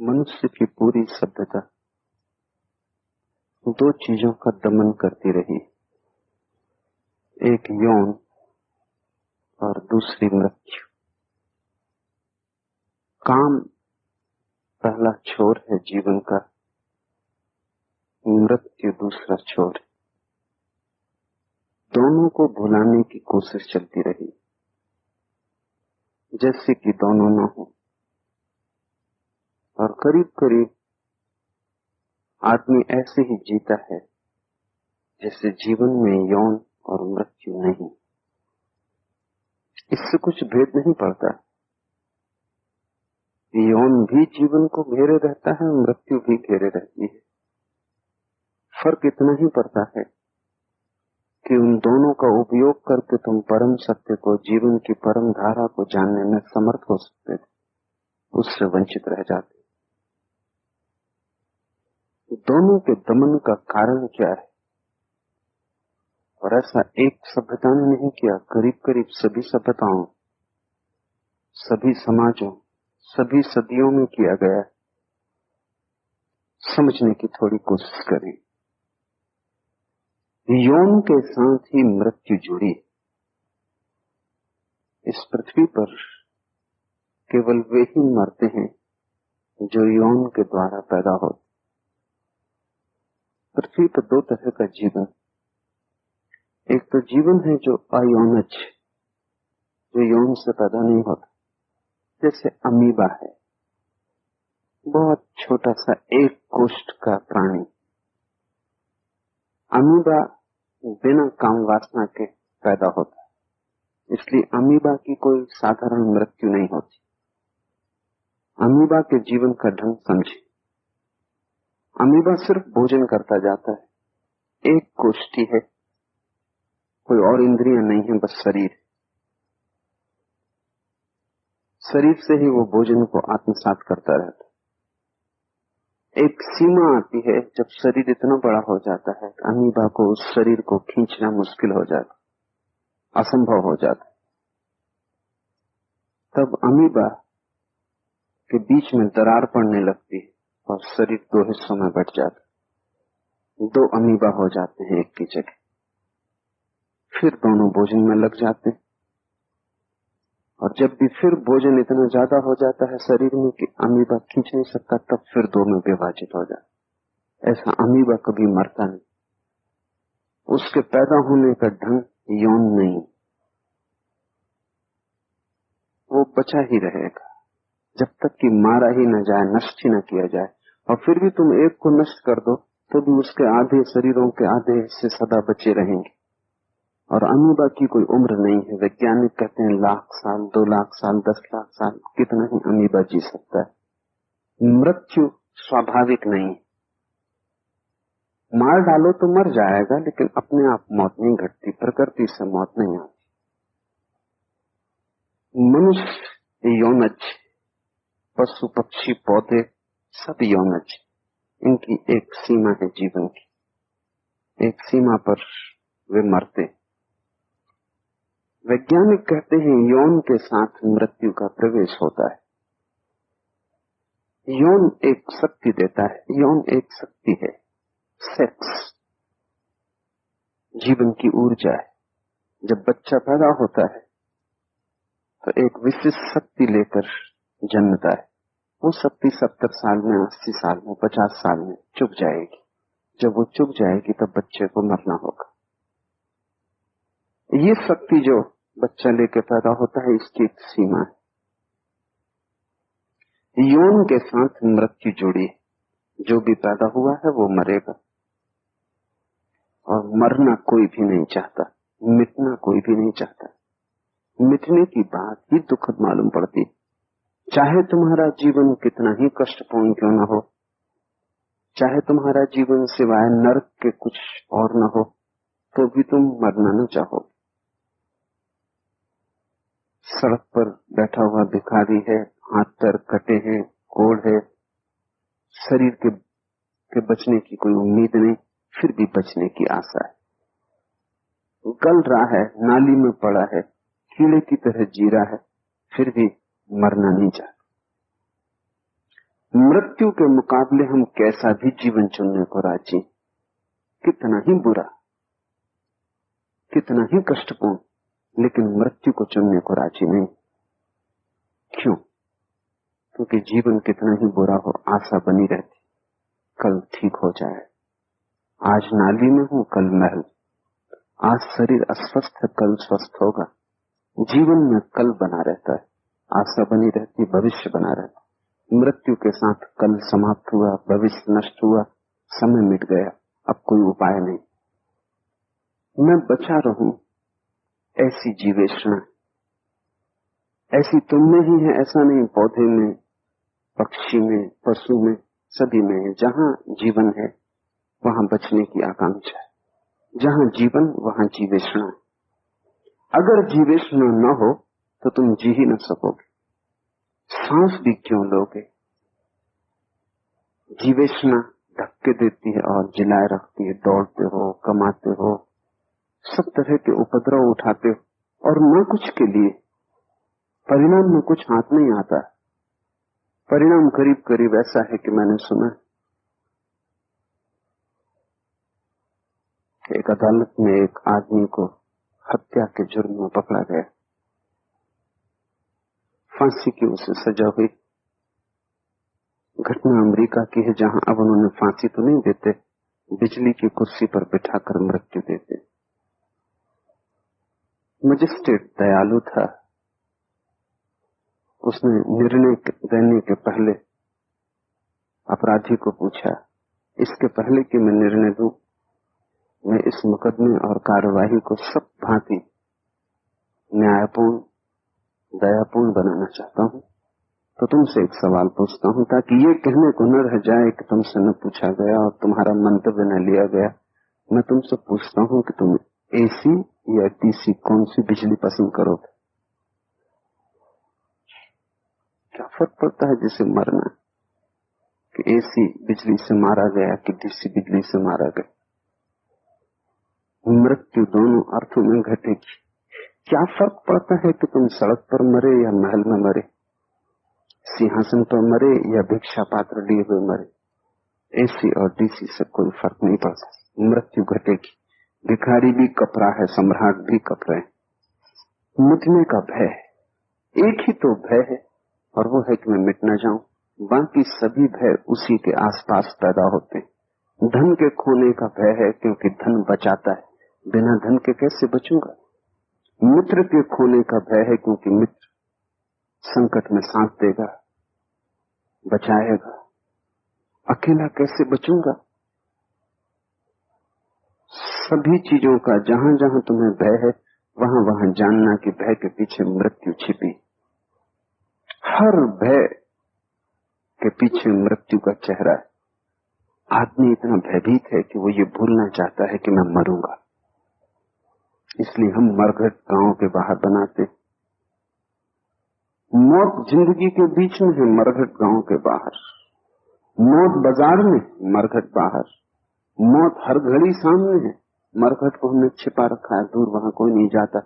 मनुष्य की पूरी सभ्यता दो चीजों का दमन करती रही, एक यौन और दूसरी मृत्यु। काम पहला छोर है जीवन का, मृत्यु दूसरा छोर है। दोनों को भुलाने की कोशिश चलती रही, जैसे कि दोनों न हो। और करीब करीब आदमी ऐसे ही जीता है जैसे जीवन में यौन और मृत्यु नहीं। इससे कुछ भेद नहीं पड़ता। यौन भी जीवन को घेरे रहता है, मृत्यु भी घेरे रहती है। फर्क इतना ही पड़ता है कि उन दोनों का उपयोग करके तुम परम सत्य को, जीवन की परम धारा को जानने में समर्थ हो सकते थे, उससे वंचित रह जाते। दोनों के दमन का कारण क्या है? और ऐसा एक सभ्यता ने नहीं किया, करीब करीब सभी सभ्यताओं, सभी समाजों, सभी सदियों में किया गया है। समझने की थोड़ी कोशिश करें। यौन के साथ ही मृत्यु जुड़ी। इस पृथ्वी पर केवल वे ही मरते हैं जो यौन के द्वारा पैदा होते। पृथ्वी पर दो तरह का जीवन, एक तो जीवन है जो अयौनज, जो यौन से पैदा नहीं होता, जैसे अमीबा है, बहुत छोटा सा एक कोष्ठ का प्राणी। अमीबा बिना काम वासना के पैदा होता है, इसलिए अमीबा की कोई साधारण मृत्यु नहीं होती। अमीबा के जीवन का ढंग समझे। अमीबा सिर्फ भोजन करता जाता है, एक कोष्ठी है, कोई और इंद्रियां नहीं है, बस शरीर। शरीर से ही वो भोजन को आत्मसात करता रहता है। एक सीमा आती है जब शरीर इतना बड़ा हो जाता है कि अमीबा को उस शरीर को खींचना मुश्किल हो जाता, असंभव हो जाता। तब अमीबा के बीच में दरार पड़ने लगती है और शरीर दो हिस्सों में बट जाता। दो अमीबा हो जाते हैं एक की जगह। फिर दोनों भोजन में लग जाते हैं, और जब भी फिर भोजन इतना ज्यादा हो जाता है शरीर में कि अमीबा खींच नहीं सकता, तब फिर दो में विभाजित हो जाता। ऐसा अमीबा कभी मरता नहीं। उसके पैदा होने का ढंग यौन नहीं, वो बचा ही रहेगा जब तक कि मारा ही न जाए, नष्ट ही न किया जाए। और फिर भी तुम एक को नष्ट कर दो तो भी उसके आधे शरीरों के आधे हिस्से सदा बचे रहेंगे। और अमीबा की कोई उम्र नहीं है। वैज्ञानिक कहते हैं 1,00,000 साल, 2,00,000 साल, 10,00,000 साल, कितना ही अमीबा जी सकता है। मृत्यु स्वाभाविक नहीं। मार डालो तो मर जाएगा, लेकिन अपने आप मौत नहीं घटती, प्रकृति से मौत नहीं आती। मनुष्य यौनज, पशु पक्षी पौधे सब यौनज। इनकी एक सीमा है जीवन की, एक सीमा पर वे मरते। वैज्ञानिक कहते हैं यौन के साथ मृत्यु का प्रवेश होता है। यौन एक शक्ति देता है, यौन एक शक्ति है। सेक्स जीवन की ऊर्जा है। जब बच्चा पैदा होता है तो एक विशिष्ट शक्ति लेकर जन्मता है। वो शक्ति 70 साल में, 80 साल में, 50 साल में चुक जाएगी। जब वो चुक जाएगी तब बच्चे को मरना होगा। ये शक्ति जो बच्चा लेकर पैदा होता है, इसकी एक सीमा है। यौन के साथ मृत्यु जुड़ी। जो भी पैदा हुआ है वो मरेगा, और मरना कोई भी नहीं चाहता, मिटना कोई भी नहीं चाहता। मिटने की बात ही दुखद मालूम पड़ती। चाहे तुम्हारा जीवन कितना ही कष्टपूर्ण क्यों न हो, चाहे तुम्हारा जीवन सिवाय नरक के कुछ और न हो, तो भी तुम मरना न चाहो। सड़क पर बैठा हुआ भिखारी है, हाथ पैर कटे हैं, कोढ़ है, शरीर के बचने की कोई उम्मीद नहीं, फिर भी बचने की आशा है। गल रहा है, नाली में पड़ा है, कीड़े की तरह जी रहा है, फिर भी मरना नहीं चाहता। मृत्यु के मुकाबले हम कैसा भी जीवन चुनने को राजी, कितना ही बुरा, कितना ही कष्टपूर्ण, लेकिन मृत्यु को चुनने को राजी नहीं। क्यों? क्योंकि जीवन कितना ही बुरा हो, आशा बनी रहती, कल ठीक हो जाए। आज नाली में हूं, कल महल। आज शरीर अस्वस्थ है, कल स्वस्थ होगा। जीवन में कल बना रहता है, आशा बनी रहती, भविष्य बना रहता। मृत्यु के साथ कल समाप्त हुआ, भविष्य नष्ट हुआ, समय मिट गया, अब कोई उपाय नहीं। मैं बचा रहूं, ऐसी जीवेषणा, ऐसी तुम में ही है, ऐसा नहीं। पौधे में, पक्षी में, पशु में, सभी में है। जहां जीवन है वहां बचने की आकांक्षा है, जहां जीवन वहां जीवेषणा है। अगर जीवेषणा न हो तो तुम जी ही न सकोगे, सांस भी क्यों लोगे? जीवेषणा धक्के देती है और जिलाए रखती है। दौड़ते हो, कमाते हो, सब तरह के उपद्रव उठाते हो, और न कुछ के लिए, परिणाम में कुछ हाथ नहीं आता। परिणाम करीब करीब ऐसा है कि मैंने सुना कि एक अदालत में एक आदमी को हत्या के जुर्म में पकड़ा गया, फांसी की उसे सजा हुई। घटना अमेरिका की है, जहां अब उन्होंने फांसी तो नहीं देते, बिजली की कुर्सी पर बिठाकर मृत्यु देते। मजिस्ट्रेट दयालु था, उसने निर्णय देने के पहले अपराधी को पूछा, इसके पहले कि मैं निर्णय दूं, मैं इस मुकदमे और कार्यवाही को सब भांति न्यायपूर्ण, दयापूर्ण बनाना चाहता हूं, तो तुमसे एक सवाल पूछता हूं, ताकि ये कहने को न रह जाए कि तुमसे न पूछा गया और तुम्हारा मंतव्य न लिया गया। मैं तुमसे पूछता हूं कि तुम एसी या डीसी, कौन सी बिजली पसंद करोगे? क्या फर्क पड़ता है जिसे मरना, कि एसी बिजली से मारा गया कि डीसी बिजली से मारा गया? मृत्यु दोनों अर्थों में घटेगी। क्या फर्क पड़ता है कि तुम सड़क पर मरे या महल में मरे, सिंहासन पर मरे या भिक्षा पात्र लिए हुए मरे? एसी और डीसी से कोई फर्क नहीं पड़ता। मृत्यु घटेगी। भिखारी भी कप रहा है, सम्राट भी कप रहे हैं। मिटने का भय, एक ही तो भय है, और वो है कि मैं मिट न जाऊं। बाकी सभी भय उसी के आसपास पैदा होते हैं। धन के खोने का भय है, क्योंकि धन बचाता है, बिना धन के कैसे बचूंगा। मित्र के खोने का भय है, क्योंकि मित्र संकट में साथ देगा, बचाएगा। अकेला कैसे बचूंगा? सभी चीजों का जहां जहां तुम्हें भय है, वहां वहां जानना कि भय के पीछे मृत्यु छिपी। हर भय के पीछे मृत्यु का चेहरा है। आदमी इतना भयभीत है कि वो ये भूलना चाहता है कि मैं मरूंगा, इसलिए हम मरघट गांव के बाहर बनाते। मौत जिंदगी के बीच में है, मरघट गांव के बाहर। मौत बाजार में, मरघट बाहर। मौत हर घड़ी सामने है, मरघट को हमने छिपा रखा है, दूर वहां कोई नहीं जाता।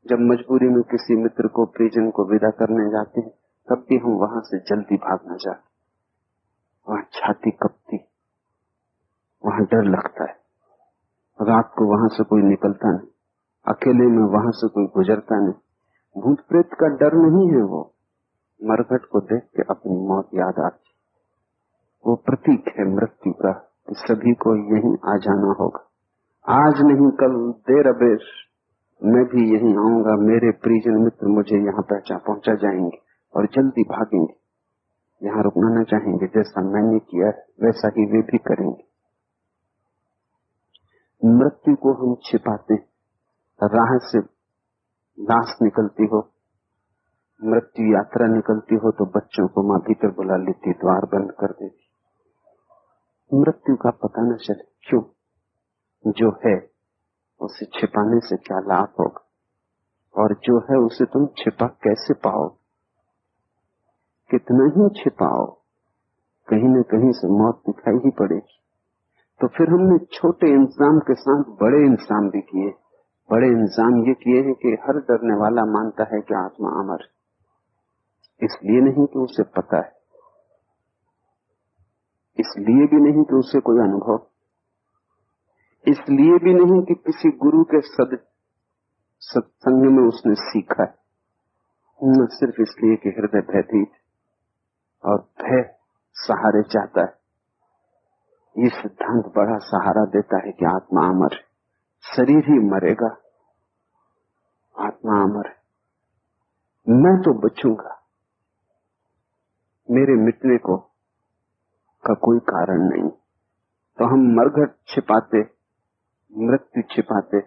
जब मजबूरी में किसी मित्र को, परिजन को विदा करने जाते हैं, तब भी हम वहां से जल्दी भागना चाहते। वहां छाती कपती, वहां डर लगता है। रात को वहां से कोई निकलता नहीं, अकेले में वहां से कोई गुजरता नहीं। भूत प्रेत का डर नहीं है वो, मरघट को देख के अपनी मौत याद आती। वो प्रतीक है मृत्यु का, सभी को यहीं आ जाना होगा। आज नहीं कल, देर अबेर मैं भी यहीं आऊंगा। मेरे परिजन मित्र मुझे यहाँ पहुंचा जाएंगे और जल्दी भागेंगे, यहाँ रुकना न चाहेंगे। जैसा मैंने किया है वैसा ही वे भी करेंगे। मृत्यु को हम छिपाते, राह से लाश निकलती हो, मृत्यु यात्रा निकलती हो, तो बच्चों को मां भीतर बुला लेती, द्वार बंद कर देती। मृत्यु का पता न चले। क्यों? जो है उसे छिपाने से क्या लाभ होगा, और जो है उसे तुम छिपा कैसे पाओ? कितना ही छिपाओ, कहीं न कहीं से मौत दिखाई ही पड़ेगी। तो फिर हमने छोटे इंतजाम के साथ बड़े इंतजाम भी किए। बड़े इंतजाम ये किए हैं कि हर डरने वाला मानता है कि आत्मा अमर, इसलिए नहीं कि उसे पता है, इसलिए भी नहीं कि उसे कोई अनुभव, इसलिए भी नहीं कि किसी गुरु के सत्संग में उसने सीखा है, न सिर्फ इसलिए कि हृदय भयभीत और भय सहारे चाहता है। ये सिद्धांत बड़ा सहारा देता है कि आत्मा अमर है, शरीर ही मरेगा, आत्मा अमर है। मैं तो बचूंगा, मेरे मिटने को का कोई कारण नहीं। तो हम मरघट छिपाते, मृत्यु छिपाते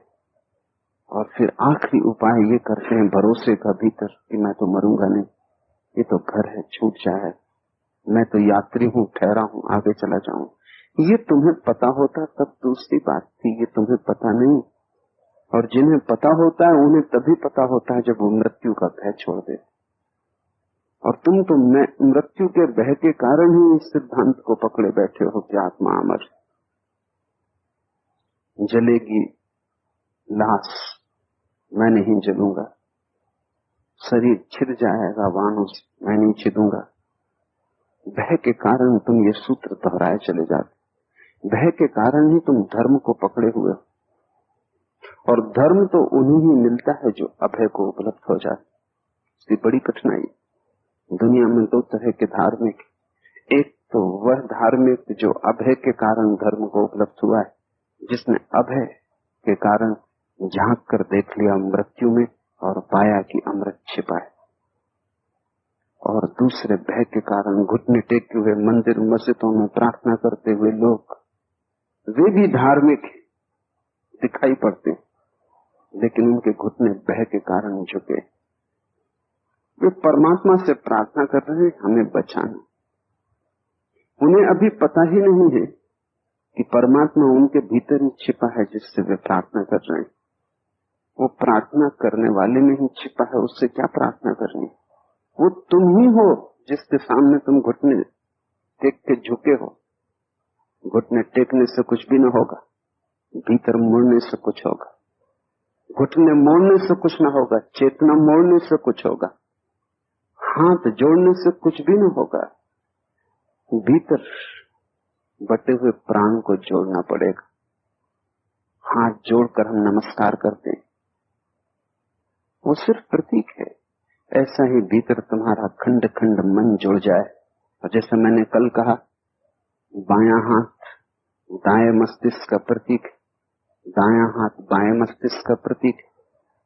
और फिर आखिरी उपाय ये करते हैं भरोसे का भीतर कि मैं तो मरूंगा नहीं, ये तो घर है, छूट जाए, मैं तो यात्री हूं, ठहरा हूं, आगे चला जाऊं। ये तुम्हें पता होता तब दूसरी बात थी, ये तुम्हें पता नहीं। और जिन्हें पता होता है उन्हें तभी पता होता है जब वो मृत्यु का भय छोड़ दे। और तुम तो मैं मृत्यु के भय के कारण ही इस सिद्धांत को पकड़े बैठे हो कि आत्मा अमर, जलेगी लाश, मैं नहीं जलूंगा, शरीर छिद जाएगा वानुस, मैं नहीं छिदूंगा। भय के कारण तुम ये सूत्र दोहराए चले जाते, भय के कारण ही तुम धर्म को पकड़े हुए हो। और धर्म तो उन्हीं ही मिलता है जो अभय को उपलब्ध हो जाए। इसकी बड़ी कठिनाई, दुनिया में दो तरह के धार्मिक, एक तो वह धार्मिक जो अभय के कारण धर्म को उपलब्ध हुआ है, जिसने अभय के कारण झांक कर देख लिया मृत्यु में और पाया कि अमृत छिपा है। और दूसरे भय के कारण घुटने टेके हुए मंदिर मस्जिदों में प्रार्थना करते हुए लोग, वे भी धार्मिक दिखाई पड़ते, लेकिन उनके घुटने भय के कारण झुके। वे परमात्मा से प्रार्थना कर रहे हैं हमें बचाना, उन्हें अभी पता ही नहीं है कि परमात्मा उनके भीतर ही छिपा है जिससे वे प्रार्थना कर रहे हैं। वो प्रार्थना करने वाले में ही छिपा है, उससे क्या प्रार्थना करनी। वो तुम ही हो जिसके सामने तुम घुटने टेक के झुके हो। घुटने टेकने से कुछ भी न होगा, भीतर मुड़ने से कुछ होगा। घुटने मोड़ने से कुछ न होगा, चेतना मोड़ने से कुछ होगा। हाथ जोड़ने से कुछ भी न होगा, भीतर बटे हुए प्राण को जोड़ना पड़ेगा। हाथ जोड़कर हम नमस्कार करते हैं, वो सिर्फ प्रतीक है। ऐसा ही भीतर तुम्हारा खंड खंड मन जुड़ जाए। और जैसे मैंने कल कहा, बायां हाथ दाएं मस्तिष्क का प्रतीक, दायां हाथ बाएं मस्तिष्क का प्रतीक।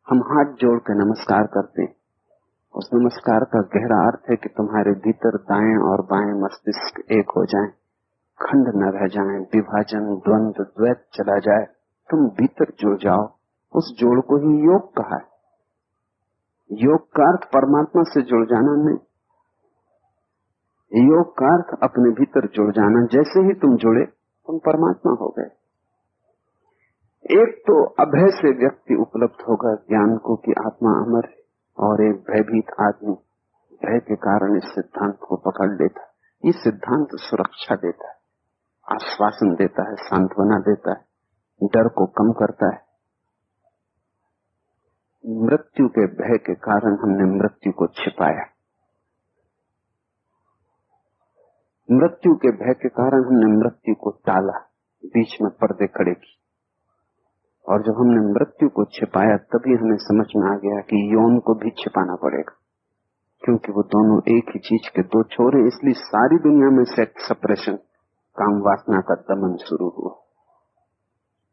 हम हाथ जोड़ के नमस्कार करते हैं, उस नमस्कार का गहरा अर्थ है कि तुम्हारे भीतर दाएं और बाएं मस्तिष्क एक हो जाएं, खंड न रह जाएं, विभाजन द्वंद्व द्वैत चला जाए, तुम भीतर जुड़ जाओ। उस जोड़ को ही योग कहा है। योग का अर्थ परमात्मा से जुड़ जाना नहीं, योग का अर्थ अपने भीतर जुड़ जाना। जैसे ही तुम जुड़े तुम परमात्मा हो गए। एक तो अभय से व्यक्ति उपलब्ध होगा ज्ञान को कि आत्मा अमर है, और एक भयभीत आदमी भय के कारण इस सिद्धांत को पकड़ लेता। ये सिद्धांत सुरक्षा देता है, आश्वासन देता है, सांत्वना देता है, डर को कम करता है। मृत्यु के भय के कारण हमने मृत्यु को छिपाया, मृत्यु के भय के कारण हमने मृत्यु को टाला, बीच में पर्दे खड़े किए। और जब हमने मृत्यु को छिपाया तभी हमें समझ में आ गया कि यौन को भी छिपाना पड़ेगा, क्योंकि वो दोनों एक ही चीज के दो छोर हैं। इसलिए सारी दुनिया में सेक्स सप्रेशन, काम वासना का दमन शुरू हुआ,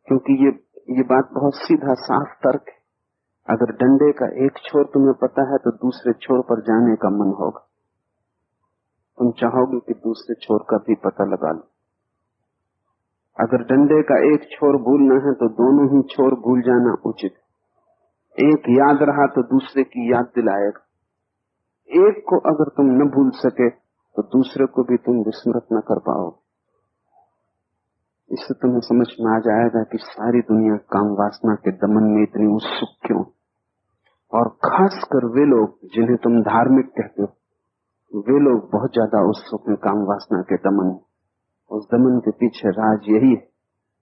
क्योंकि ये बात बहुत सीधा साफ तर्क है। अगर डंडे का एक छोर तुम्हें पता है तो दूसरे छोर पर जाने का मन होगा, तुम चाहोगे कि दूसरे छोर का भी पता लगा लो। अगर डंडे का एक छोर भूलना है तो दोनों ही छोर भूल जाना उचित। एक याद रहा तो दूसरे की याद दिलाएगा। एक को अगर तुम न भूल सके तो दूसरे को भी तुम विस्मृत न कर पाओगे। इससे तुम्हें समझ में आ जाएगा कि सारी दुनिया काम वासना के दमन में इतनी उत्सुक क्यों। और खासकर वे लोग जिन्हें तुम धार्मिक कहते हो, वे लोग बहुत ज्यादा उत्सुक हैं काम वासना के दमन। उस दमन के पीछे राज यही है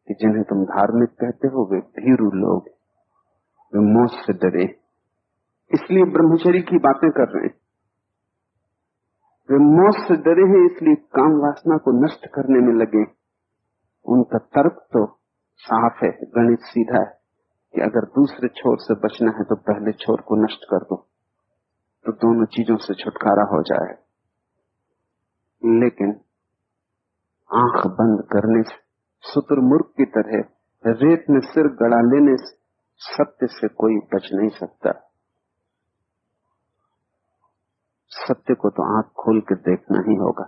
कि जिन्हें तुम धार्मिक कहते हो वे भीरू लोग, वे मौत से डरे, इसलिए ब्रह्मचर्य की बातें कर रहे हैं। वे मौत से डरे हैं इसलिए काम वासना को नष्ट करने में लगे। उनका तर्क तो साफ है, गणित सीधा है कि अगर दूसरे छोर से बचना है तो पहले छोर को नष्ट कर दो, तो दोनों चीजों से छुटकारा हो जाए। लेकिन आंख बंद करने से, शुतुरमुर्ग की तरह रेत में सिर गड़ा लेने से सत्य से कोई बच नहीं सकता। सत्य को तो आंख खोल के देखना ही होगा।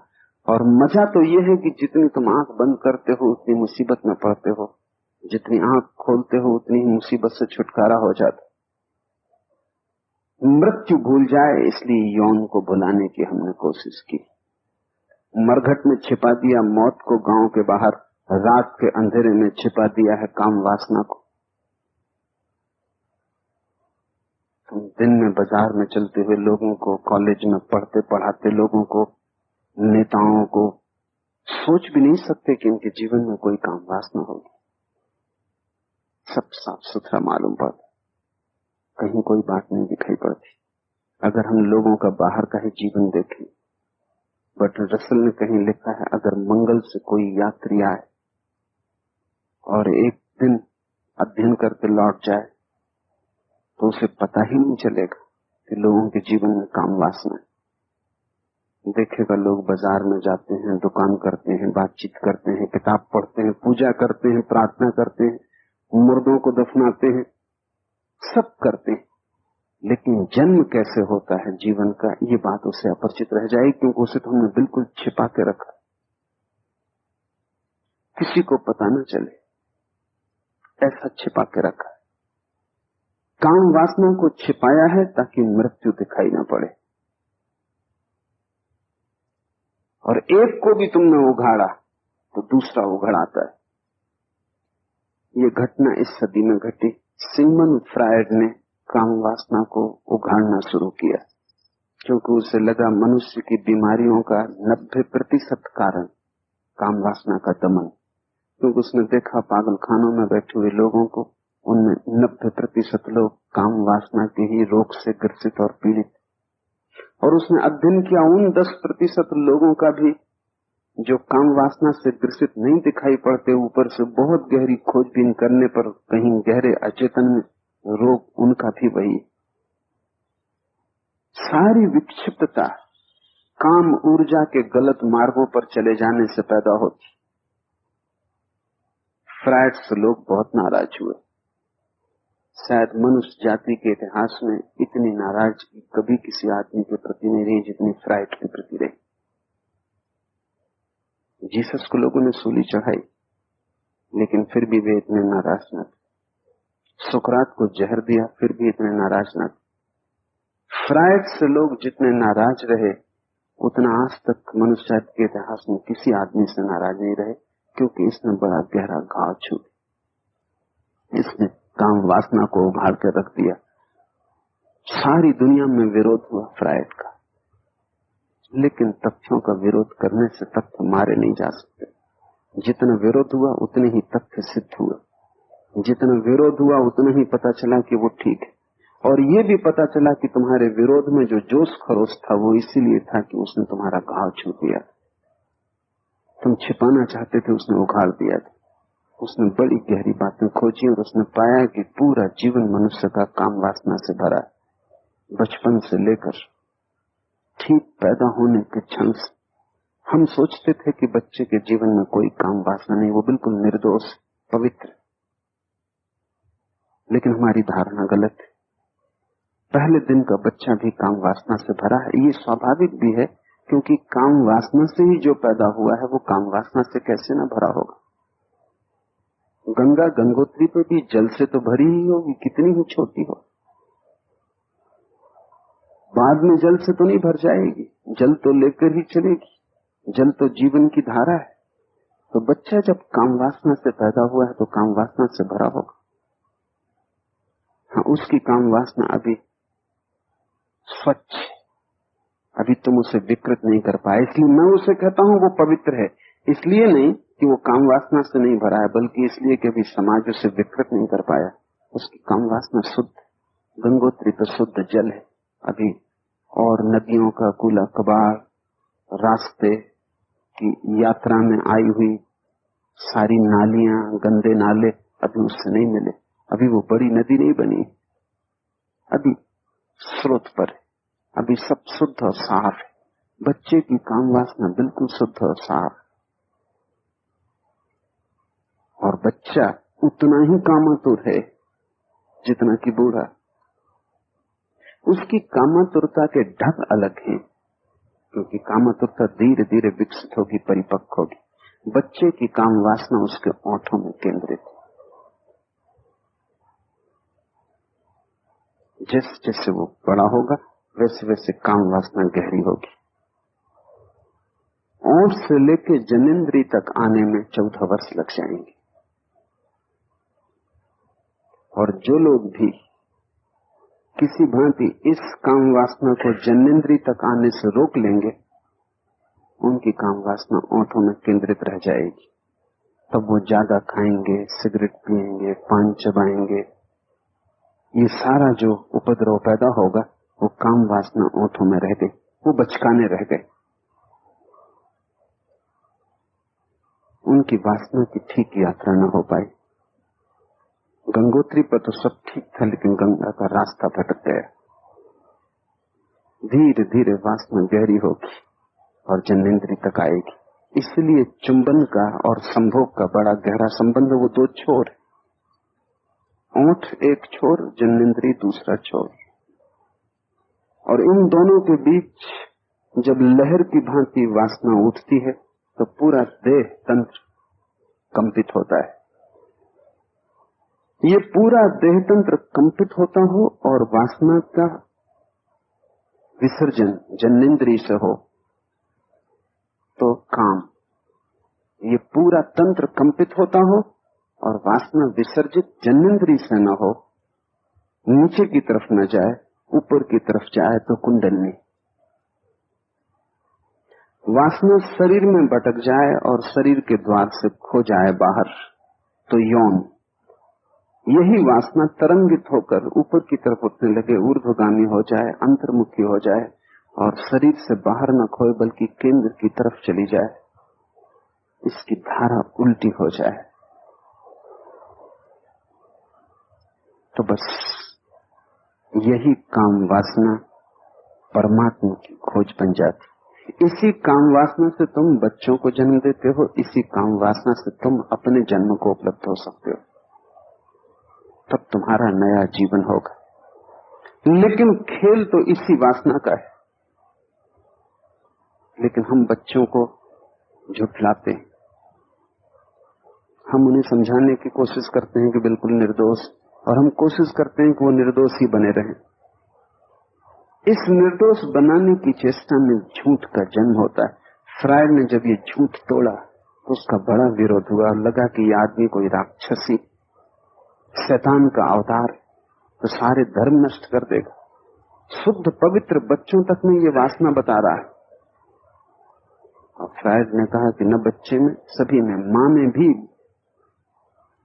और मजा तो यह है कि जितनी तुम आंख बंद करते हो उतनी मुसीबत में पड़ते हो, जितनी आंख खोलते हो उतनी ही मुसीबत से छुटकारा हो जाता। मृत्यु भूल जाए इसलिए यौन को बुलाने की हमने कोशिश की। मरघट में छिपा दिया मौत को, गांव के बाहर रात के अंधेरे में छिपा दिया है काम वासना को। तुम दिन में बाजार में चलते हुए लोगों को, कॉलेज में पढ़ते पढ़ाते लोगों को, नेताओं को सोच भी नहीं सकते कि इनके जीवन में कोई काम वासना होगी। सब साफ सुथरा मालूम पड़ता, कहीं कोई बात नहीं दिखाई पड़ती। अगर हम लोगों का बाहर का ही जीवन देखें, बर्ट्रैंड रसल ने कहीं लिखा है, अगर मंगल से कोई यात्री आए और एक दिन अध्ययन करके लौट जाए तो उसे पता ही नहीं चलेगा कि लोगों के जीवन में काम वासना है। देखेगा लोग बाजार में जाते हैं, दुकान करते हैं, बातचीत करते हैं, किताब पढ़ते हैं, पूजा करते हैं, प्रार्थना करते हैं, मुर्दों को दफनाते हैं, सब करते हैं, लेकिन जन्म कैसे होता है जीवन का, ये बात उसे अपरिचित रह जाएगी, क्योंकि उसे तो हमने बिल्कुल छिपा के रखा, किसी को पता न चले, ऐसा छिपा के रखा। काम वासना को छिपाया है ताकि मृत्यु दिखाई न पड़े। और एक को भी तुमने उघाड़ा तो दूसरा उघड़ाता है। ये घटना इस सदी में घटी। सिगमंड फ्रायड ने काम वासना को उघाड़ना शुरू किया, क्योंकि उसे लगा मनुष्य की बीमारियों का 90% कारण काम वासना का दमन। क्योंकि उसने देखा पागल खानों में बैठे हुए लोगों को, उनमें 90% लोग काम वासना के ही रोग से ग्रसित और पीड़ित। और उसने अध्ययन किया उन 10% लोगों का भी जो काम वासना से ग्रसित नहीं दिखाई पड़ते, ऊपर से बहुत गहरी खोजबीन करने पर कहीं गहरे अचेतन में रोग उनका भी वही। सारी विक्षिप्तता काम ऊर्जा के गलत मार्गों पर चले जाने से पैदा होती। फ्रायड से लोग बहुत नाराज हुए। शायद मनुष्य जाति के इतिहास में इतनी नाराजगी कभी किसी आदमी के प्रति नहीं रही जितनी फ्रायड के प्रति रही। जीसस को लोगों ने सूली चढ़ाई, लेकिन फिर भी वे इतने नाराज न थे। सुकरात को जहर दिया, फिर भी इतने नाराज न थे। फ्रायड से लोग जितने नाराज रहे, उतना आज तक मनुष्य जाति के इतिहास में किसी आदमी से नाराज नहीं रहे, क्योंकि इसने बड़ा गहरा घाव छू, इसने काम वासना को उभार कर रख दिया। सारी दुनिया में विरोध हुआ फ्रायड का, लेकिन तथ्यों का विरोध करने से तथ्य मारे नहीं जा सकते। जितना विरोध हुआ उतने ही तथ्य सिद्ध हुए, जितना विरोध हुआ उतना ही पता चला कि वो ठीक है। और ये भी पता चला कि तुम्हारे विरोध में जो जोश खरोश था वो इसीलिए था कि उसने तुम्हारा घाव छू दिया। तुम छिपाना चाहते थे, उसने उखाड़ दिया था। उसने बड़ी गहरी बातें खोजी और उसने पाया कि पूरा जीवन मनुष्य का काम वासना से भरा है। बचपन से लेकर ठीक पैदा होने के क्षण से हम सोचते थे कि बच्चे के जीवन में कोई काम वासना नहीं, वो बिल्कुल निर्दोष पवित्र, लेकिन हमारी धारणा गलत है। पहले दिन का बच्चा भी काम वासना से भरा है। ये स्वाभाविक भी है, क्योंकि काम वासना से ही जो पैदा हुआ है वो काम वासना से कैसे न भरा होगा। गंगा गंगोत्री पे भी जल से तो भरी ही होगी, कितनी ही छोटी हो। बाद में जल से तो नहीं भर जाएगी, जल तो लेकर ही चलेगी। जल तो जीवन की धारा है। तो बच्चा जब काम वासना से पैदा हुआ है तो काम वासना से भरा होगा। हाँ, उसकी काम वासना अभी स्वच्छ, अभी तुम उसे विकृत नहीं कर पाए, इसलिए मैं उसे कहता हूं वो पवित्र है। इसलिए नहीं कि वो काम वासना से नहीं भरा है, बल्कि इसलिए कि अभी समाज उसे विकृत नहीं कर पाया। उसकी काम वासना शुद्ध, गंगोत्री तो शुद्ध जल है अभी, और नदियों का कूला कबाड़, रास्ते की यात्रा में आई हुई सारी नालियां, गंदे नाले अभी उससे नहीं मिले। अभी वो बड़ी नदी नहीं बनी, अभी स्रोत पर है, अभी सब शुद्ध और साफ है। बच्चे की काम वासना बिल्कुल शुद्ध और साफ, और बच्चा उतना ही कामातुर है जितना कि बूढ़ा। उसकी कामातुरता के ढंग अलग हैं, क्योंकि कामातुरता धीरे धीरे विकसित होगी, परिपक्व होगी। बच्चे की काम वासना उसके ओंठों में केंद्रित है। जैसे जैसे वो बड़ा होगा वैसे वैसे काम वासना गहरी होगी। ओंठ से लेके जनेंद्री तक आने में 14 वर्ष लग जाएंगे। और जो लोग भी किसी भांति इस काम वासना को जनेंद्री तक आने से रोक लेंगे, उनकी काम वासना ओंठों में केंद्रित रह जाएगी। तब वो ज्यादा खाएंगे, सिगरेट पिएंगे, पान चबाएंगे। ये सारा जो उपद्रव पैदा होगा वो काम वासना ओंठों में रह गई, वो बचकाने रह गए। उनकी वासना की ठीक यात्रा न हो पाई। गंगोत्री पर तो सब ठीक था, लेकिन गंगा का रास्ता भटक गया। धीरे धीरे वासना गहरी होगी और जनेंद्री तक आएगी। इसलिए चुंबन का और संभोग का बड़ा गहरा संबंध। वो दो छोर है, ओंठ एक छोर, जनेंद्री दूसरा छोर। और इन दोनों के बीच जब लहर की भांति वासना उठती है तो पूरा देह तंत्र कंपित होता है। ये पूरा देह तंत्र कंपित होता हो और वासना का विसर्जन जनेंद्री से हो तो काम। ये पूरा तंत्र कंपित होता हो और वासना विसर्जित जनेंद्री से न हो, नीचे की तरफ न जाए, ऊपर की तरफ जाए तो कुंडलनी। वासना शरीर में भटक जाए और शरीर के द्वार से खो जाए बाहर तो यौन। यही वासना तरंगित होकर ऊपर की तरफ उठने लगे, ऊर्ध्वगामी हो जाए, अंतर्मुखी हो जाए और शरीर से बाहर न खोए बल्कि केंद्र की तरफ चली जाए, इसकी धारा उल्टी हो जाए, तो बस यही काम वासना परमात्मा की खोज बन जाती। इसी काम वासना से तुम बच्चों को जन्म देते हो, इसी काम वासना से तुम अपने जन्म को उपलब्ध हो सकते हो। तब तुम्हारा नया जीवन होगा। लेकिन खेल तो इसी वासना का है। लेकिन हम बच्चों को झुठलाते हैं, हम उन्हें समझाने की कोशिश करते हैं कि बिल्कुल निर्दोष, और हम कोशिश करते हैं कि वो निर्दोष ही बने रहें। इस निर्दोष बनाने की चेष्टा में झूठ का जन्म होता है। फ्रायड ने जब ये झूठ तोड़ा तो उसका बड़ा विरोध हुआ, लगा कि ये आदमी कोई राक्षसी शैतान का अवतार, तो सारे धर्म नष्ट कर देगा। शुद्ध पवित्र बच्चों तक में ये वासना बता रहा है। और फ्रायड ने कहा कि न बच्चे में, सभी में, मां में भी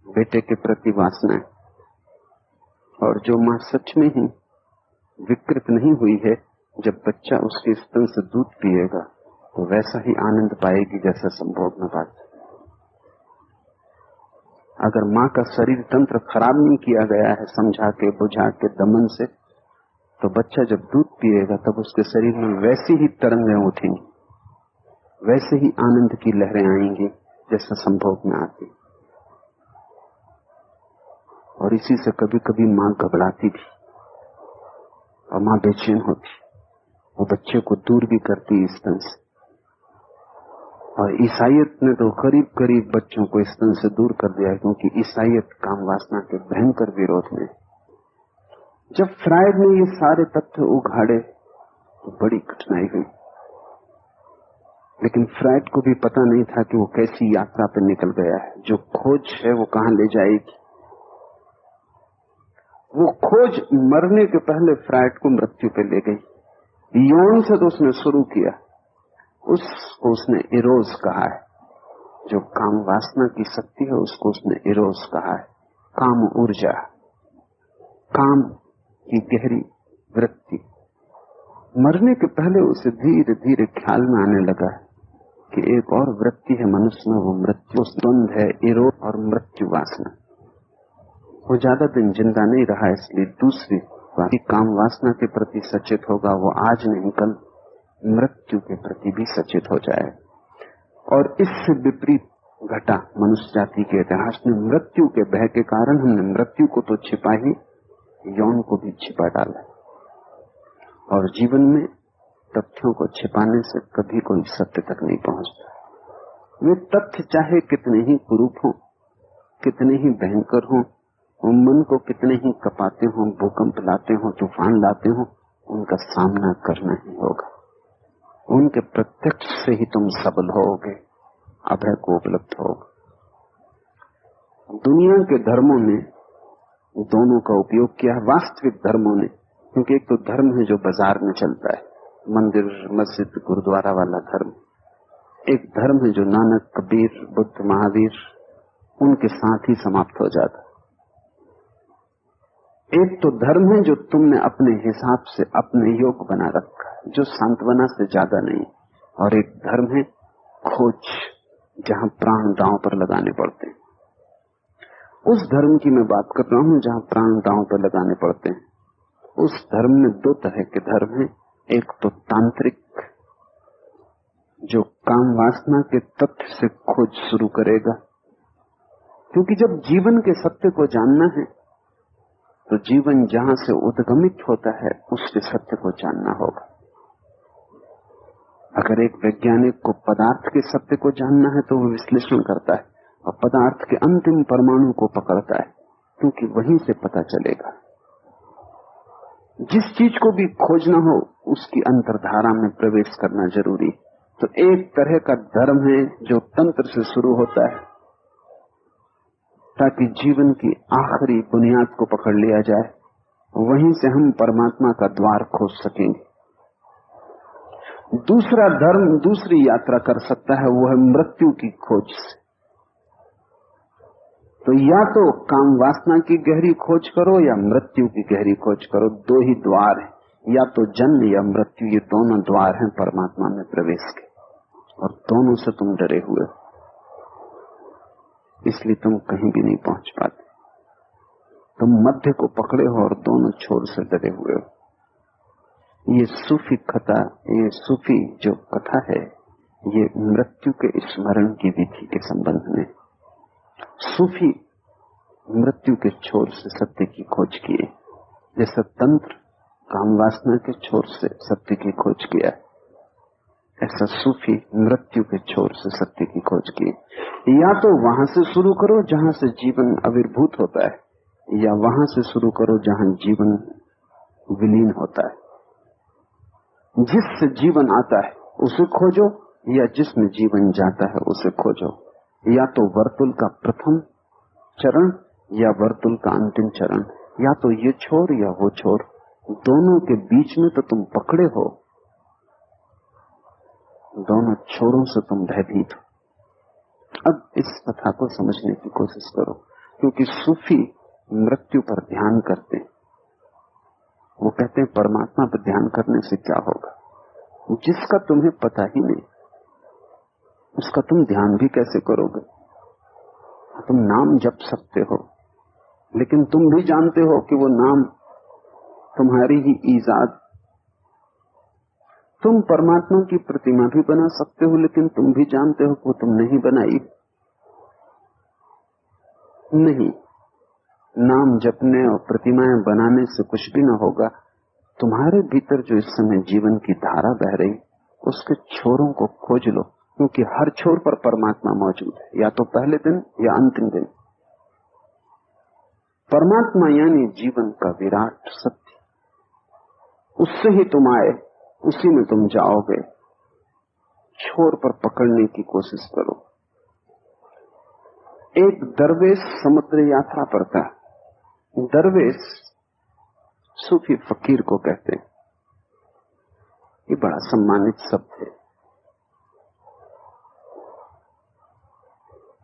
बेटे के प्रति वासना है। और जो मां सच में ही विकृत नहीं हुई है, जब बच्चा उसके स्तन से दूध पिएगा तो वैसा ही आनंद पाएगी जैसा संभोग न पाती। अगर मां का शरीर तंत्र खराब नहीं किया गया है समझा के, बुझा के, दमन से, तो बच्चा जब दूध पिएगा तब उसके शरीर में वैसी ही तरंगें उठेंगी, वैसे ही आनंद की लहरें आएंगी जैसा संभोग में आती। और इसी से कभी कभी मां घबराती भी और मां बेचैन होती, वो बच्चे को दूर भी करती स्तन से। और ईसाइयत ने तो करीब करीब बच्चों को स्तन से दूर कर दिया, क्योंकि ईसाइयत काम वासना के भयंकर विरोध में। जब फ्रायड ने ये सारे तथ्य उघाड़े तो बड़ी कठिनाई हुई। लेकिन फ्रायड को भी पता नहीं था कि वो कैसी यात्रा पर निकल गया है। जो खोज है वो कहां ले जाएगी। वो खोज मरने के पहले फ्रायड को मृत्यु पे ले गई। यौन से तो उसने शुरू किया, उसको उसने इरोज कहा है। जो काम वासना की शक्ति है उसको उसने इरोज कहा है। काम ऊर्जा, काम की गहरी वृत्ति, मरने के पहले उसे धीरे धीरे ख्याल में आने लगा कि एक और वृत्ति है मनुष्य में, वो मृत्यु द्वंद है, इरोध और मृत्यु वासना। वो ज्यादा दिन जिंदा नहीं रहा, इसलिए दूसरी काम वासना के प्रति सचेत होगा। वो आज नहीं कल मृत्यु के प्रति भी सचेत हो जाए। और इससे विपरीत घटा मनुष्य जाति के इतिहास में। मृत्यु के भय के कारण हमने मृत्यु को तो छिपा ही, यौन को भी छिपा डाला। और जीवन में तथ्यों को छिपाने से कभी कोई सत्य तक नहीं पहुंचता। वे तथ्य चाहे कितने ही कुरूप हों, कितने ही भयंकर हों, मन को कितने ही कपाते हों, भूकंप लाते हों, तूफान लाते हों, उनका सामना करना ही होगा। उनके प्रत्यक्ष से ही तुम सबल होगे, अभय को उपलब्ध होगा। दुनिया के धर्मों ने दोनों का उपयोग किया है, वास्तविक धर्मों ने, क्योंकि एक तो धर्म है जो बाजार में चलता है, मंदिर मस्जिद गुरुद्वारा वाला धर्म। एक धर्म है जो नानक कबीर बुद्ध महावीर उनके साथ ही समाप्त हो जाता। एक तो धर्म है जो तुमने अपने हिसाब से अपने योग बना रखा है, जो सांत्वना से ज्यादा नहीं। और एक धर्म है खोज, जहां प्राण दांव पर लगाने पड़ते हैं। उस धर्म की मैं बात कर रहा हूं जहां प्राण दांव पर लगाने पड़ते हैं। उस धर्म में दो तरह के धर्म हैं। एक तो तांत्रिक, जो काम वासना के तथ्य से खोज शुरू करेगा, क्योंकि जब जीवन के सत्य को जानना है तो जीवन जहां से उद्गमित होता है उसके सत्य को जानना होगा। अगर एक वैज्ञानिक को पदार्थ के सत्य को जानना है तो वो विश्लेषण करता है और पदार्थ के अंतिम परमाणु को पकड़ता है, क्योंकि वहीं से पता चलेगा। जिस चीज को भी खोजना हो उसकी अंतर्धारा में प्रवेश करना जरूरी। तो एक तरह का धर्म है जो तंत्र से शुरू होता है, ताकि जीवन की आखिरी बुनियाद को पकड़ लिया जाए, वहीं से हम परमात्मा का द्वार खोज सकेंगे। दूसरा धर्म दूसरी यात्रा कर सकता है, वो है मृत्यु की खोज से। तो या तो काम वासना की गहरी खोज करो या मृत्यु की गहरी खोज करो। दो ही द्वार हैं, या तो जन्म या मृत्यु, ये दोनों द्वार हैं परमात्मा में प्रवेश के, और दोनों से तुम डरे हुए हो, इसलिए तुम कहीं भी नहीं पहुंच पाते। तुम मध्य को पकड़े हो और दोनों छोर से डरे हुए हो। ये सूफी कथा, ये सूफी जो कथा है, ये मृत्यु के स्मरण की विधि के संबंध में। सूफी मृत्यु के छोर से सत्य की खोज किए, जैसा तंत्र काम वासना के छोर से सत्य की खोज किया, ऐसा सूफी मृत्यु के छोर से सत्य की खोज की। या तो वहां से शुरू करो जहां से जीवन आविर्भूत होता है, या वहां से शुरू करो जहां जीवन विलीन होता है। जिससे जीवन आता है उसे खोजो, या जिसमें जीवन जाता है उसे खोजो। या तो वर्तुल का प्रथम चरण या वर्तुल का अंतिम चरण, या तो ये छोर या वो छोर, दोनों के बीच में तो तुम पकड़े हो, दोनों छोरों से तुम भयभीत हो। अब इस कथा को समझने की कोशिश करो, क्योंकि सूफी मृत्यु पर ध्यान करते हैं। वो कहते हैं परमात्मा पर ध्यान करने से क्या होगा, जिसका तुम्हें पता ही नहीं उसका तुम ध्यान भी कैसे करोगे। तुम नाम जप सकते हो, लेकिन तुम भी जानते हो कि वो नाम तुम्हारी ही ईजाद। तुम परमात्मा की प्रतिमा भी बना सकते हो, लेकिन तुम भी जानते हो कि वो तुमने ही बनाई। नहीं, नाम जपने और प्रतिमाएं बनाने से कुछ भी ना होगा। तुम्हारे भीतर जो इस समय जीवन की धारा बह रही, उसके छोरों को खोज लो, क्योंकि हर छोर पर परमात्मा मौजूद है, या तो पहले दिन या अंतिम दिन। परमात्मा यानी जीवन का विराट सत्य, उससे ही तुम आए, उसी में तुम जाओगे। छोर पर पकड़ने की कोशिश करो। एक दरवेश समुद्र यात्रा पर था। दरवेश सूफी फकीर को कहते हैं। ये बड़ा सम्मानित शब्द है।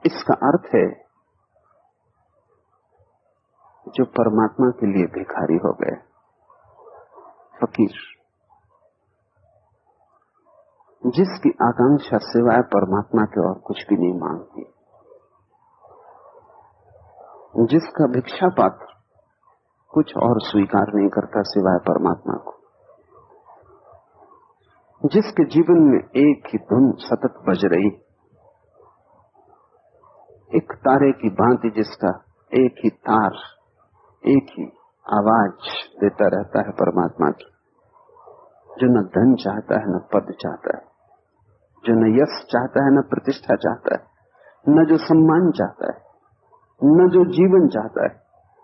इसका अर्थ है जो परमात्मा के लिए भिखारी हो गए, फकीर। जिसकी आकांक्षा सिवाय परमात्मा के और कुछ भी नहीं मांगती, जिसका भिक्षा पात्र कुछ और स्वीकार नहीं करता सिवाय परमात्मा को, जिसके जीवन में एक ही धुन सतत बज रही, एक तारे की भांति जिसका एक ही तार एक ही आवाज देता रहता है परमात्मा की, जो न धन चाहता है न पद चाहता है, जो न यश चाहता है न प्रतिष्ठा चाहता है, न जो सम्मान चाहता है, न जो जीवन चाहता है,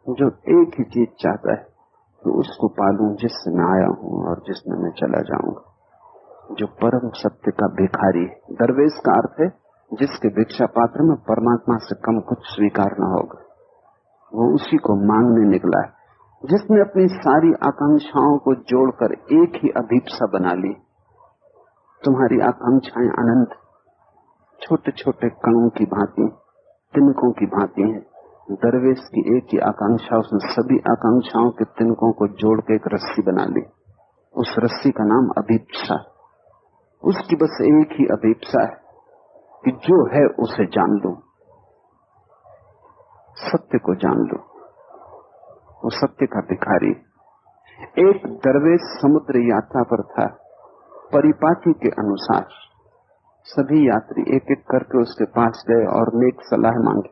जो एक ही चीज चाहता है तो उसको पालूं जिससे मैं आया हूं और जिसमें मैं चला जाऊंगा, जो परम सत्य का भिखारी। दरवेश का अर्थ है जिसके भिक्षा पात्र में परमात्मा से कम कुछ स्वीकार न होगा, वो उसी को मांगने निकला है, जिसने अपनी सारी आकांक्षाओं को जोड़कर एक ही अभीप्सा बना ली। तुम्हारी आकांक्षाएं अनंत, छोटे छोटे कणों की भांति, तिनकों की भांति हैं। दरवेश की एक ही आकांक्षा, उसने सभी आकांक्षाओं के तिनकों को जोड़ के एक रस्सी बना ली। उस रस्सी का नाम अभीप्सा। उसकी बस एक ही अभीप्सा है कि जो है उसे जान लो, सत्य को जान लो। वो सत्य का भिखारी। एक दरवेश समुद्र यात्रा पर था। परिपाटी के अनुसार सभी यात्री एक एक करके उसके पास गए और नेक सलाह मांगी।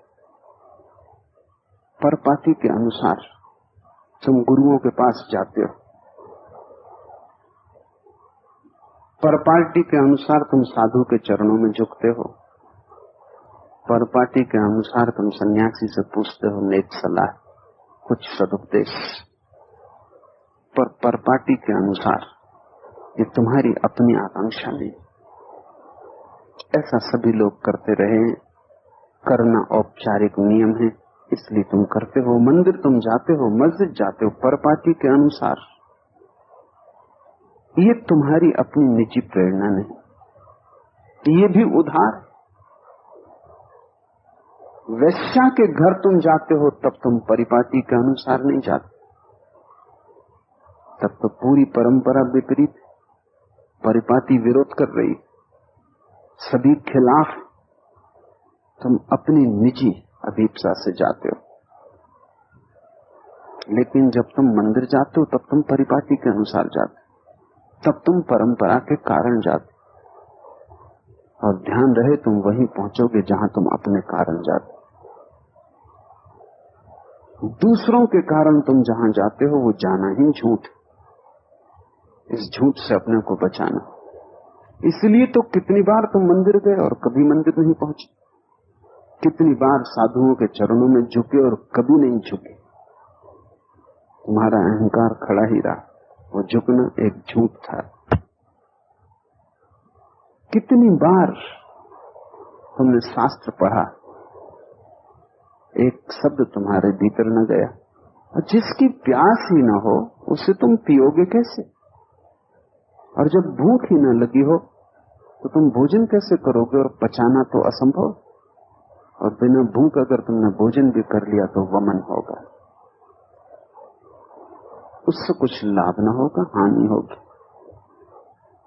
परपाटी के अनुसार तुम गुरुओं के पास जाते हो, परपाटी के अनुसार तुम साधु के चरणों में झुकते हो, परपाटी के अनुसार तुम सन्यासी से पूछते हो नेक सलाह, कुछ सदुपदेश। पर परपाटी के अनुसार ये तुम्हारी अपनी आकांक्षा नहीं। ऐसा सभी लोग करते रहे, करना औपचारिक नियम है, इसलिए तुम करते हो। मंदिर तुम जाते हो, मस्जिद जाते हो, परपाटी के अनुसार। ये तुम्हारी अपनी निजी प्रेरणा नहीं, ये भी उधार। वैश्या के घर तुम जाते हो तब तुम परिपाटी के अनुसार नहीं जाते, तब तो पूरी परंपरा विपरीत, परिपाटी विरोध कर रही, सभी खिलाफ। तुम अपनी निजी अभीप्सा से जाते हो। लेकिन जब तुम मंदिर जाते हो तब तुम परिपाटी के अनुसार जाते, तब तुम परंपरा के कारण जाते। और ध्यान रहे तुम वहीं पहुंचोगे जहां तुम अपने कारण जाते। दूसरों के कारण तुम जहां जाते हो वो जाना ही झूठ। इस झूठ से अपने को बचाना। इसलिए तो कितनी बार तुम मंदिर गए और कभी मंदिर नहीं पहुंचे, कितनी बार साधुओं के चरणों में झुके और कभी नहीं झुके। तुम्हारा अहंकार खड़ा ही रहा, वो झुकना एक झूठ था। कितनी बार तुमने शास्त्र पढ़ा, एक शब्द तुम्हारे भीतर न गया। और जिसकी प्यास ही न हो उसे तुम पियोगे कैसे? और जब भूख ही न लगी हो तो तुम भोजन कैसे करोगे? और पचाना तो असंभव। और बिना भूख अगर तुमने भोजन भी कर लिया तो वमन होगा, उससे कुछ लाभ न होगा, हानि होगी।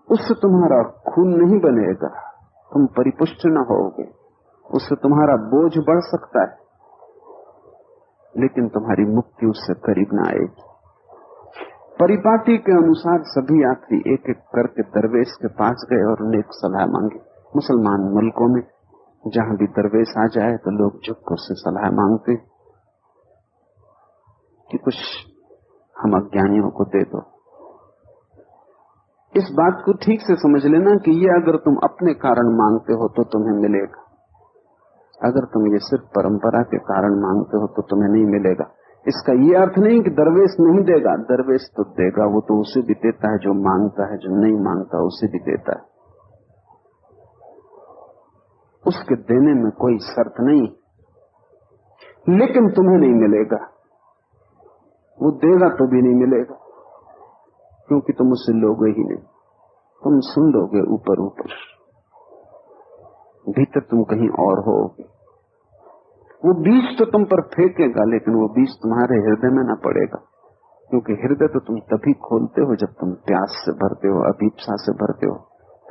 उससे तुम्हारा खून नहीं बनेगा, तुम परिपुष्ट न होगे, उससे तुम्हारा बोझ बढ़ सकता है, लेकिन तुम्हारी मुक्ति उससे करीब न आएगी। परिपाटी के अनुसार सभी यात्री एक एक करके दरवेश के पास गए और नेक सलाह मांगी। मुसलमान मुल्कों में जहां भी दरवेश आ जाए तो लोग झुक उससे सलाह मांगते कि कुछ हम अज्ञानियों को दे दो। इस बात को ठीक से समझ लेना कि ये अगर तुम अपने कारण मांगते हो तो तुम्हें मिलेगा, अगर तुम ये सिर्फ परंपरा के कारण मांगते हो तो तुम्हें नहीं मिलेगा। इसका ये अर्थ नहीं कि दरवेश नहीं देगा, दरवेश तो देगा, वो तो उसे भी देता है जो मांगता है, जो नहीं मांगता उसे भी देता है। उसके देने में कोई शर्त नहीं, लेकिन तुम्हें नहीं मिलेगा। वो देगा तो भी नहीं मिलेगा, क्योंकि तुम उसे लोगे ही नहीं। तुम सुन लोगे ऊपर ऊपर, भीतर तुम कहीं और होगे। वो बीज तो तुम पर फेंकेगा, लेकिन वो बीज तुम्हारे हृदय में न पड़ेगा, क्योंकि हृदय तो तुम तभी खोलते हो जब तुम प्यास से भरते हो, अभीप्सा से भरते हो।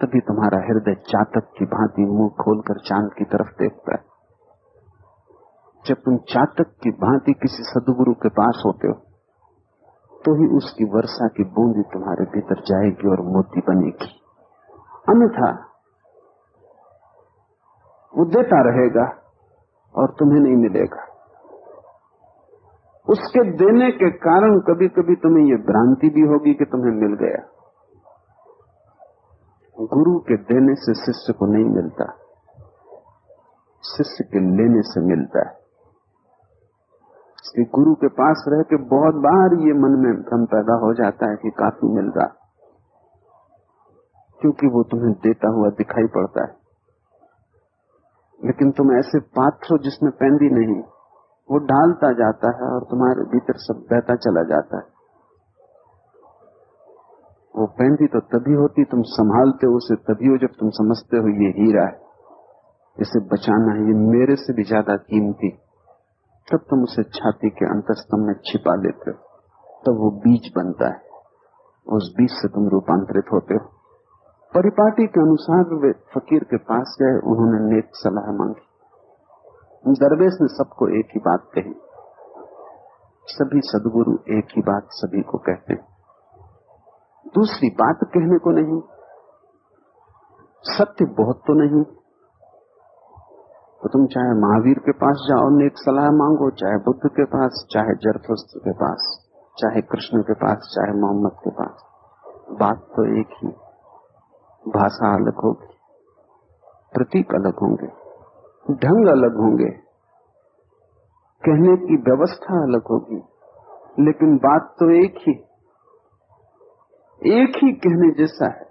तभी तुम्हारा हृदय चातक की भांति मुंह खोलकर चांद की तरफ देखता है। जब तुम चातक की भांति किसी सद्गुरु के पास होते हो तो ही उसकी वर्षा की बूंदी तुम्हारे भीतर जाएगी और मोती बनेगी। अन्यथा वो देता रहेगा और तुम्हें नहीं मिलेगा। उसके देने के कारण कभी कभी तुम्हें ये भ्रांति भी होगी कि तुम्हें मिल गया। गुरु के देने से शिष्य को नहीं मिलता, शिष्य के लेने से मिलता है। इसलिए गुरु के पास रह के बहुत बार ये मन में भ्रम पैदा हो जाता है कि काफी मिल रहा, क्योंकि वो तुम्हें देता हुआ दिखाई पड़ता है। लेकिन तुम ऐसे पात्र हो जिसमें पैंदी नहीं, वो डालता जाता है और तुम्हारे भीतर सब बहता चला जाता है। वो पैंदी तो तभी होती, तुम संभालते हो उसे तभी हो जब तुम समझते हो ये हीरा है, इसे बचाना है, ये मेरे से भी ज्यादा कीमती। तब तुम उसे छाती के अंतस्तंभ में छिपा लेते हो, तब वो बीज बनता है, उस बीज से तुम रूपांतरित होते हो। परिपाटी के अनुसार वे फकीर के पास गए, उन्होंने नेक सलाह मांगी। दरवेश ने सबको एक ही बात कही। सभी सद्गुरु एक ही बात सभी को कहते हैं, दूसरी बात कहने को नहीं। सत्य बहुत तो नहीं, तो तुम चाहे महावीर के पास जाओ नेक सलाह मांगो, चाहे बुद्ध के पास, चाहे जरथुस्त्र के पास, चाहे कृष्ण के पास, चाहे मोहम्मद के पास, बात तो एक ही। भाषा अलग होगी, प्रतीक अलग होंगे, ढंग अलग होंगे, कहने की व्यवस्था अलग होगी, लेकिन बात तो एक ही कहने जैसा है।